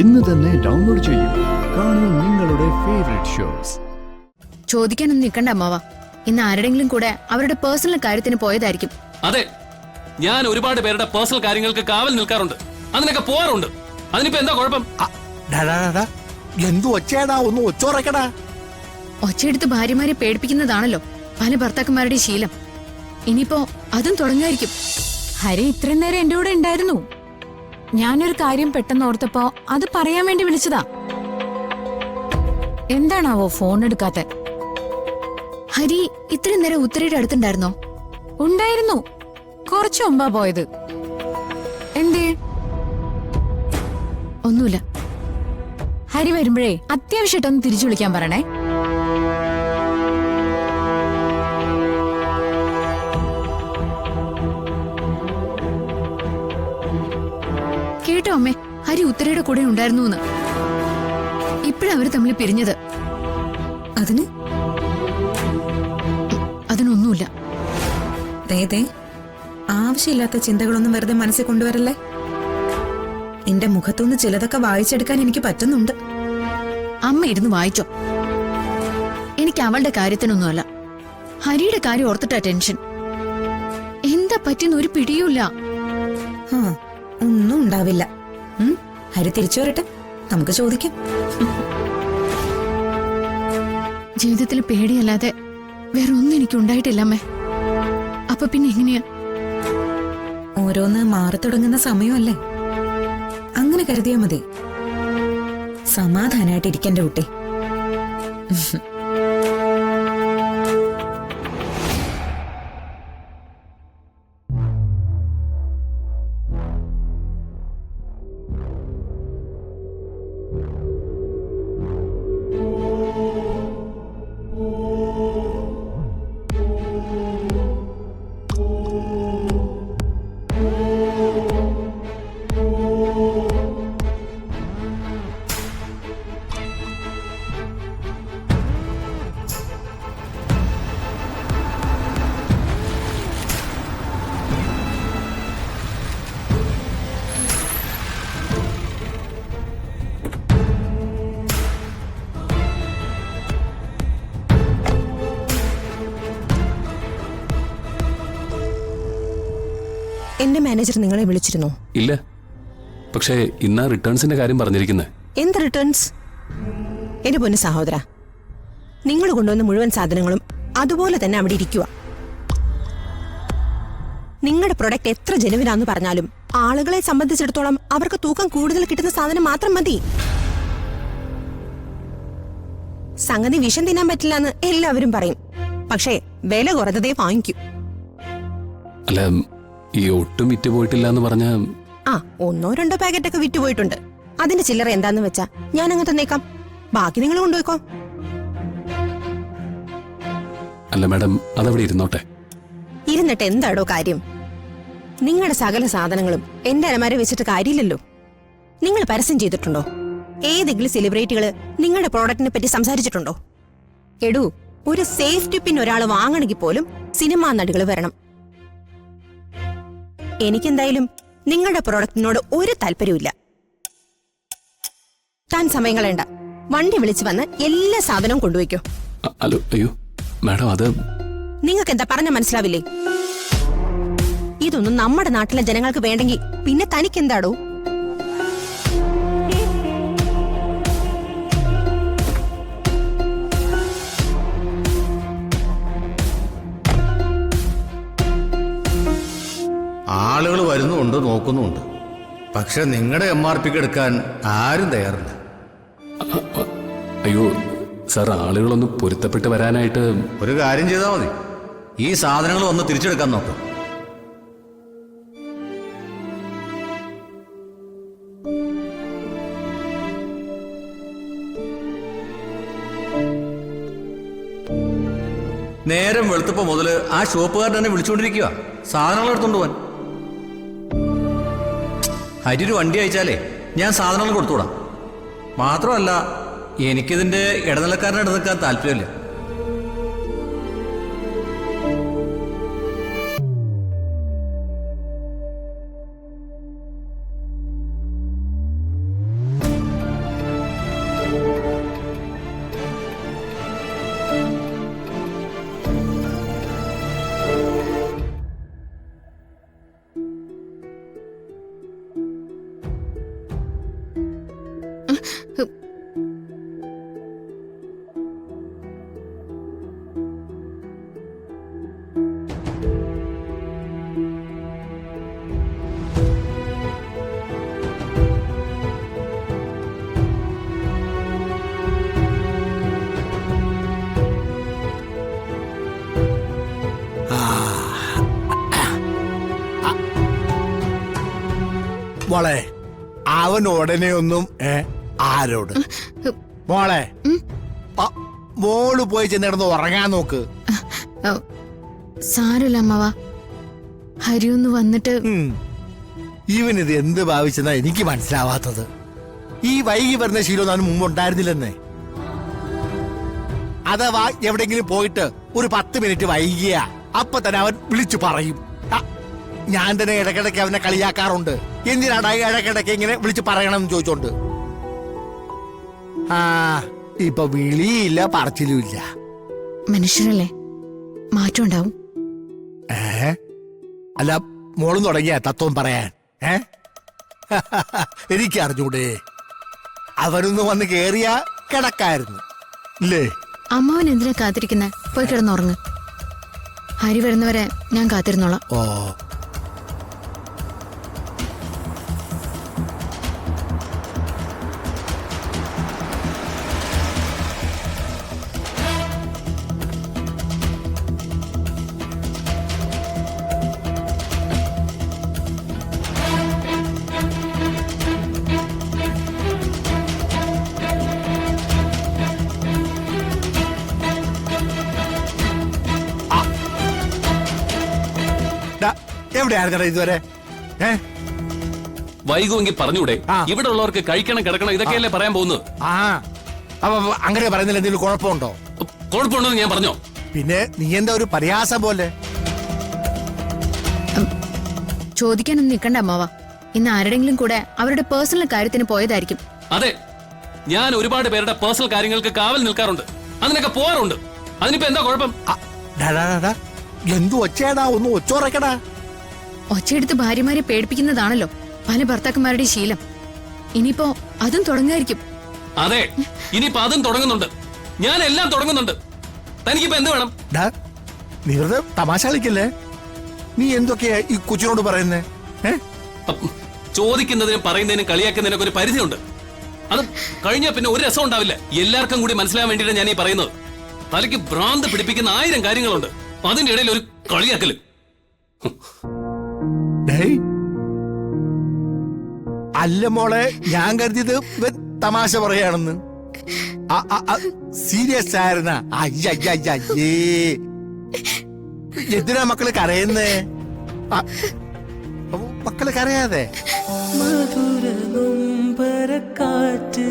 ഇന്ന് തന്നെ ഡൗൺലോഡ് ചെയ്യൂ. കാണൂ നിങ്ങളുടെ ഫേവറേറ്റ് ഷോസ്. ചോദിക്കാനൊന്നും നിൽക്കണ്ട അമ്മാവ. ഇന്ന് ആരുടെങ്കിലും കൂടെ അവരുടെ പേഴ്സണൽ കാര്യത്തിന് പോയതായിരിക്കും. അതെ, ഞാൻ ഒരുപാട് പേരുടെ പേഴ്സണൽ കാര്യങ്ങൾക്ക് കാവൽ നിൽക്കാറുണ്ട്, അതിനൊക്കെ പോവാറുണ്ട്. അതിനിപ്പോ എന്താ കുഴപ്പം? എന്തു ഒച്ചയാടാ, ഒന്ന് ഒച്ചോറക്കടാ. ഒച്ചയെടുത്ത് ഭാര്യമാരെ പേടിപ്പിക്കുന്നതാണല്ലോ പല ഭർത്താക്കന്മാരുടെ ശീലം. ഇനിയിപ്പോ അതും തുടങ്ങായിരിക്കും. ഹരി ഇത്രയും നേരം എന്റെ കൂടെ ഉണ്ടായിരുന്നു. ഞാനൊരു കാര്യം പെട്ടെന്ന് ഓർത്തപ്പോ അത് പറയാൻ വേണ്ടി വിളിച്ചതാ. എന്താണാവോ ഫോൺ എടുക്കാത്ത? ഹരി ഇത്രയും നേരം ഉത്തരയുടെ അടുത്തുണ്ടായിരുന്നോ? ഉണ്ടായിരുന്നു, കുറച്ചു മുമ്പാ പോയത്. എന്തേ? ഒന്നുമില്ല. ഹരി വരുമ്പോഴേ അത്യാവശ്യമായിട്ടൊന്ന് തിരിച്ചു വിളിക്കാൻ പറയണേ. കേട്ടോ അമ്മേ, ഹരി ഉത്തരയുടെ കൂടെ ഉണ്ടായിരുന്നു എന്ന്. ഇപ്പഴവര് തമ്മിൽ പിരിഞ്ഞത്. അതിനൊന്നുമില്ല. ആവശ്യമില്ലാത്ത ചിന്തകളൊന്നും വെറുതെ മനസ്സിൽ കൊണ്ടുവരല്ലേ. എന്റെ മുഖത്തുനിന്ന് ചിലതൊക്കെ വായിച്ചെടുക്കാൻ എനിക്ക് പറ്റുന്നുണ്ട്. അമ്മ ഇരുന്ന് വായിച്ചോ. എനിക്ക് അവളുടെ കാര്യത്തിനൊന്നുമല്ല, ഹരിയുടെ കാര്യം ഓർത്തിട്ടാ ടെൻഷൻ. എന്താ പറ്റിയെന്ന് ഒരു പിടിയുമില്ല. ഒന്നും ഉണ്ടാവില്ല. ഹരി തിരിച്ചു വരട്ടെ, നമുക്ക് ചോദിക്കാം. ജീവിതത്തിൽ പേടിയല്ലാതെ വേറെ ഒന്നും എനിക്ക് ഉണ്ടായിട്ടില്ല അമ്മേ. അപ്പൊ പിന്നെ എങ്ങനെയാ? ഓരോന്ന് മാറി തുടങ്ങുന്ന സമയമല്ലേ, അങ്ങനെ കരുതിയാ മതി. സമാധാനായിട്ടിരിക്കണ്ട കുട്ടി. എന്റെ മാനേജർ നിങ്ങളെ വിളിച്ചിരുന്നോ? ഇല്ല, പക്ഷേ ഇന്നാ റിട്ടേൺസിന്റെ കാര്യം പറഞ്ഞിരിക്കുന്നത്. എന്ത് റിട്ടേൺസ്? എന്റെ പൊന്നു സഹോദര, നിങ്ങൾ കൊണ്ടുവന്ന മുഴുവൻ സാധനങ്ങളും അതുപോലെ തന്നെ അവിടെ ഇരിക്കുക. നിങ്ങളുടെ പ്രൊഡക്റ്റ് എത്ര ജനുവിനാന്ന് പറഞ്ഞാലും ആളുകളെ സംബന്ധിച്ചിടത്തോളം അവർക്ക് തൂക്കം കൂടുതൽ കിട്ടുന്ന സാധനം മാത്രം മതി. സംഗതി വിഷം തിന്നാൻ പറ്റില്ല എന്ന് എല്ലാവരും പറയും, പക്ഷേ വില കുറഞ്ഞതേ വാങ്ങിക്കൂ. അല്ല, ഈ ഒട്ടും വിറ്റ് പോയിട്ടില്ല എന്ന് പറഞ്ഞ ഒന്നോ രണ്ടോ പാക്കറ്റൊക്കെ വിറ്റുപോയിട്ടുണ്ട്. അതിന്റെ ചില്ലറ എന്താന്ന് വെച്ചാ ഞാൻ അങ്ങ് തന്നേക്കാം, ബാക്കി നിങ്ങൾ കൊണ്ടുപോയിക്കോ. അല്ല മാഡം, അതവിടെ ഇരുന്നോട്ടെ. ഇരുന്നിട്ട് എന്താടോ കാര്യം? നിങ്ങളുടെ സകല സാധനങ്ങളും എന്റെ അലമാര വെച്ചിട്ട് കാര്യമില്ലല്ലോ. നിങ്ങൾ പരസ്യം ചെയ്തിട്ടുണ്ടോ? ഏതെങ്കിലും സെലിബ്രിറ്റികള് നിങ്ങളുടെ പ്രോഡക്റ്റിനെ പറ്റി സംസാരിച്ചിട്ടുണ്ടോ? എടൂ, ഒരു സേഫ്റ്റി പിൻ ഒരാൾ വാങ്ങണമെങ്കിൽ പോലും സിനിമാ നടികൾ വരണം. എനിക്കെന്തായാലും നിങ്ങളുടെ പ്രോഡക്റ്റിനോട് ഒരു താല്പര്യമില്ല. താൻ സമയം കളയണ്ട, വണ്ടി വിളിച്ചു വന്ന് എല്ലാ സാധനവും കൊണ്ടുപോയിക്കോ. അയ്യോ മാഡം, അത് നിങ്ങൾക്ക് എന്താ പറഞ്ഞ മനസ്സിലാവില്ലേ? ഇതൊന്നും നമ്മുടെ നാട്ടിലെ ജനങ്ങൾക്ക് വേണ്ടെങ്കിൽ പിന്നെ തനിക്കെന്താടോ? ആളുകൾ വരുന്നുണ്ട്, നോക്കുന്നുണ്ട്. പക്ഷെ നിങ്ങളുടെ MRPക്ക് എടുക്കാൻ ആരും തയ്യാറില്ല. അയ്യോ സാർ, ആളുകളൊന്ന് പൊരുത്തപ്പെട്ട് വരാനായിട്ട് ഒരു കാര്യം ചെയ്താൽ മതി, ഈ സാധനങ്ങൾ ഒന്ന് തിരിച്ചെടുക്കാൻ നോക്കും. നേരം വെളുത്തപ്പോ മുതല് ആ ഷോപ്പുകാരൻ തന്നെ വിളിച്ചുകൊണ്ടിരിക്കുക സാധനങ്ങൾ എടുത്തോണ്ട് പോവാൻ. ഹരി ഒരു വണ്ടി അയച്ചാലേ ഞാൻ സാധനങ്ങൾ കൊടുത്തുവിടാം. മാത്രമല്ല, എനിക്കിതിന്റെ ഇടനിലക്കാരനെ നിൽക്കാൻ താല്പര്യമില്ല. മോളെ അവൻ ഉടനെ ഒന്നും ആരോട് മോളെ മോള് പോയി ചെന്നിടന്ന് ഉറങ്ങാൻ നോക്ക്. സാരമില്ല അമ്മവാ, ഹരി ഒന്ന് വന്നിട്ട്. ഇവനിത് എന്ത് ഭാവിച്ചെന്നാ എനിക്ക് മനസ്സിലാവാത്തത്. ഈ വൈകി വരുന്ന ശീലം അവന് മുമ്പ് ഉണ്ടായിരുന്നില്ലെന്നേ. അഥവാ എവിടെങ്കിലും പോയിട്ട് ഒരു 10 മിനിറ്റ് വൈകിയ അപ്പൊ തന്നെ അവൻ വിളിച്ചു പറയും. ഞാൻ തന്നെ ഇടയ്ക്കിടയ്ക്ക് അവനെ കളിയാക്കാറുണ്ട്. എന്തിനാണ് ഇടയ്ക്കിടയ്ക്ക് ഇങ്ങനെ വിളിച്ചു പറയണമെന്ന് ചോദിച്ചോണ്ട്. ഇപ്പൊ വിളിയില്ല, പറച്ചിലും ഇല്ല. മനുഷ്യരല്ലേ, മാറ്റം ഉണ്ടാവും. അല്ല, മോളും തുടങ്ങിയ തത്വം പറയാൻ. എനിക്ക് അറിഞ്ഞൂടെ, അവനൊന്ന് വന്ന് കേറിയ കിടക്കായിരുന്നു ഇല്ലേ? അമ്മാവൻ എന്തിനാ കാത്തിരിക്കുന്നെ? പോയി കിടന്നുറങ്ങ്. ഹരി വരുന്നവരെ ഞാൻ കാത്തിരുന്നോളാം. ഓ, എവിടെയായിരുന്നടാ ഇതുവരെ? വൈകുമെങ്കിൽ പറഞ്ഞൂടെ? ആ. ഇവിടെ ഉള്ളവർക്ക് കഴിക്കണം കിടക്കണം ഇതൊക്കെയല്ലേ പറയാൻ പോകുന്നത്. അപ്പൊ അങ്ങനെ പറയുന്നതിൽ എന്തെങ്കിലും കുഴപ്പമുണ്ടോ? കുഴപ്പമുണ്ടെന്ന് ഞാൻ പറഞ്ഞോ? പിന്നെ നീ എന്താ ഒരു പരിഹാസം പോലെ? ചോദിക്കാനൊന്നും നിൽക്കണ്ട അമ്മാവ. ഇന്ന് ആരുടെങ്കിലും കൂടെ അവരുടെ പേഴ്സണൽ കാര്യത്തിന് പോയതായിരിക്കും. അതെ, ഞാൻ ഒരുപാട് പേരുടെ പേഴ്സണൽ കാര്യങ്ങൾക്ക് കാവൽ നിൽക്കാറുണ്ട്, അതിനൊക്കെ പോവാറുണ്ട്. അതിനിപ്പോ എന്താ കുഴപ്പം? എന്തു ഒച്ചയാടാ, ഒന്ന് ഒച്ചോറക്കടാ. ഒച്ചയെടുത്ത് ഭാര്യമാരെ പേടിപ്പിക്കുന്നതാണല്ലോ പല ഭർത്താക്കന്മാരുടെ ശീലം. ഇനിയിപ്പോ അതും തുടങ്ങായിരിക്കും. അതെ, ഇനിയിപ്പോ അതും തുടങ്ങുന്നുണ്ട്. ഞാൻ എല്ലാം തുടങ്ങുന്നുണ്ട്. തനിക്കിപ്പോ എന്ത് വേണം? നീ വെറുതെ തമാശ കളിക്കല്ലേ. നീ എന്തൊക്കെയാ ഈ കൊച്ചിനോട് പറയുന്നേ? ചോദിക്കുന്നതിനും പറയുന്നതിനും കളിയാക്കുന്നതിനൊക്കെ ഒരു പരിധിയുണ്ട്. അത് കഴിഞ്ഞാൽ പിന്നെ ഒരു രസം ഉണ്ടാവില്ല. എല്ലാവർക്കും കൂടി മനസ്സിലാൻ വേണ്ടിയിട്ട് ഞാൻ ഈ പറയുന്നത്. തലയ്ക്ക് ഭ്രാന്ത് പിടിപ്പിക്കുന്ന 1000 കാര്യങ്ങളുണ്ട്, അതിന്റെ ഇടയിൽ ഒരു കളിയാക്കല്. അല്ല മോളെ, ഞാൻ കരുതിയത് തമാശ പറയാണെന്ന്. സീരിയസ് ആയിരുന്ന? അയ്യേ, എന്തിനാ മക്കള് കരയുന്നേ? മക്കള് കരയാതെ. മധുര നൊമ്പരക്കാറ്റ്